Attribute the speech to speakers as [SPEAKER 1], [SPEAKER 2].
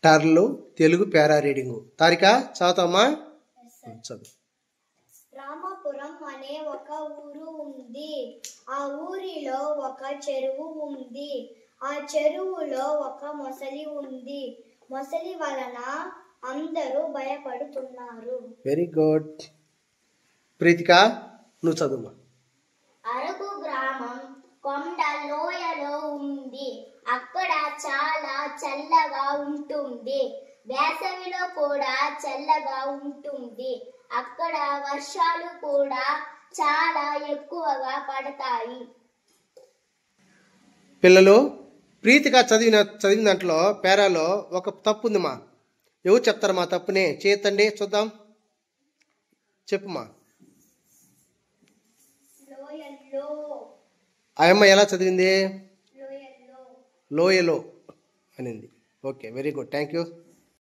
[SPEAKER 1] టర్లు తెలుగు పేరా reading. Tarika చదువుతామా? చదువు.
[SPEAKER 2] రామాపురం అనే ఒక ఊరు ఉంది. ఆ ఊరిలో ఒక చెరువు ఉంది. ఆ చెరువులో ఒక మొసలి ఉంది. మొసలి వలన అందరూ భయపడుతున్నారు.
[SPEAKER 1] Very good. ప్రీతిక నువ్వు చదువు.
[SPEAKER 2] అరకు గ్రామం కొండ లోయలో ఉంది. అక్కడ చాలా చల్లగా ఉంటుంది. వేసవిలో కూడా చల్లగా ఉంటుంది. అక్కడ వర్షాలు కూడా చాలా ఎక్కువగా పడతాయి.
[SPEAKER 1] పిల్లలు, ప్రీతిక చదివిన దాంట్లో పేరాలో ఒక తప్పు ఉందిమా. ఎవరు చెప్తారు మా తప్పుని? చేతండి చూద్దాం. చెప్పుమా. ఆ అమ్మ ఎలా చదివింది? లోయలో అనింది. Okay, very good, thank you.